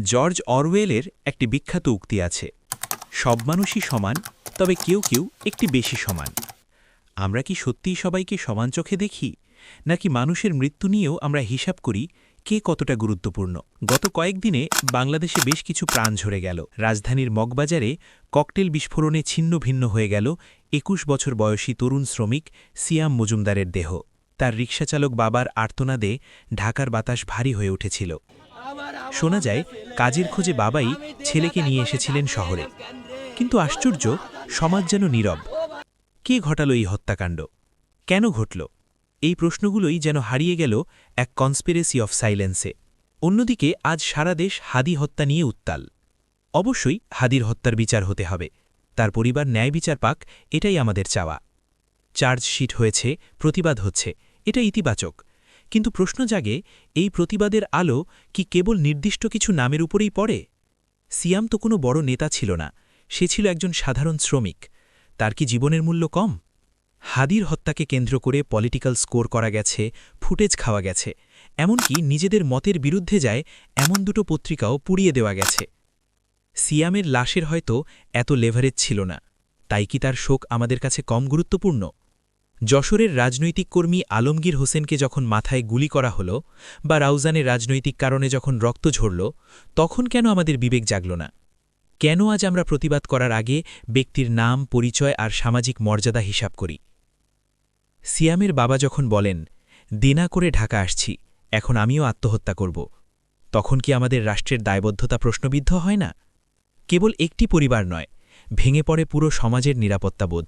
George অরওয়েলের একটি বিখ্যাত উক্তি আছে, সব মানুষই সমান, তবে কেউ কেউ একটি বেশি সমান। আমরা কি সত্যিই সবাইকে সমান চোখে দেখি, নাকি মানুষের মৃত্যু নিয়েও আমরা হিসাব করি কে কতটা গুরুত্বপূর্ণ? গত কয়েকদিনে বাংলাদেশে বেশ কিছু প্রাণ ঝরে গেল। রাজধানীর মগবাজারে ককটেল বিস্ফোরণে ছিন্ন ভিন্ন হয়ে গেল ২১ বছর বয়সী তরুণ শ্রমিক সিয়াম মজুমদারের দেহ। তার রিকশাচালক বাবার আর্তনাদে ঢাকার বাতাস ভারী হয়ে উঠেছিল। শোনা যায় কাজের খোঁজে বাবাই ছেলেকে নিয়ে এসেছিলেন শহরে। কিন্তু আশ্চর্য, সমাজ যেন নীরব। কে ঘটালো এই হত্যাকাণ্ড? কেন ঘটল? এই প্রশ্নগুলোই যেন হারিয়ে গেল এক কনস্পিরেসি অফ সাইলেন্সে। অন্যদিকে আজ সারা দেশ হাদি হত্যা নিয়ে উত্তাল। অবশ্যই হাদির হত্যার বিচার হতে হবে, তার পরিবার ন্যায় বিচার পাক, এটাই আমাদের চাওয়া। চার্জশিট হয়েছে, প্রতিবাদ হচ্ছে, এটা ইতিবাচক। কিন্তু প্রশ্ন জাগে, এই প্রতিবাদের আলো কি কেবল নির্দিষ্ট কিছু নামের উপরেই পড়ে? সিয়াম তো কোনো বড় নেতা ছিল না, সে ছিল একজন সাধারণ শ্রমিক। তার কি জীবনের মূল্য কম? হাদির হত্যাকে কেন্দ্র করে পলিটিক্যাল স্কোর করা গেছে, ফুটেজ খাওয়া গেছে, এমনকি নিজেদের মতের বিরুদ্ধে যায় এমন দুটো পত্রিকাও পুড়িয়ে দেওয়া গেছে। সিয়ামের লাশের হয়তো এত লেভারেজ ছিল না, তাই কি তার শোক আমাদের কাছে কম গুরুত্বপূর্ণ? যশোরের রাজনৈতিক কর্মী আলমগীর হোসেনকে যখন মাথায় গুলি করা হলো, বা রাউজানের রাজনৈতিক কারণে যখন রক্ত ঝরল, তখন কেন আমাদের বিবেক জাগল না? কেন আজ আমরা প্রতিবাদ করার আগে ব্যক্তির নাম, পরিচয় আর সামাজিক মর্যাদা হিসাব করি? সিয়ামের বাবা যখন বলেন, দিনা করে ঢাকা আসছি, এখন আমিও আত্মহত্যা করব, তখন কি আমাদের রাষ্ট্রের দায়বদ্ধতা প্রশ্নবিদ্ধ হয় না? কেবল একটি পরিবার নয়, ভেঙে পড়ে পুরো সমাজের নিরাপত্তাবোধ।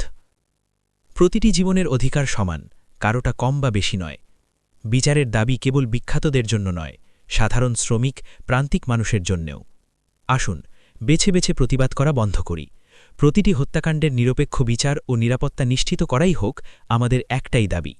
প্রতিটি জীবনের অধিকার সমান, কারোটা কম বা বেশি নয়। বিচারের দাবি কেবল বিখ্যাতদের জন্য নয়, সাধারণ শ্রমিক, প্রান্তিক মানুষের জন্যেও। আসুন, বেছে বেছে প্রতিবাদ করা বন্ধ করি। প্রতিটি হত্যাকাণ্ডের নিরপেক্ষ বিচার ও নিরাপত্তা নিশ্চিত করাই হোক আমাদের একটাই দাবি।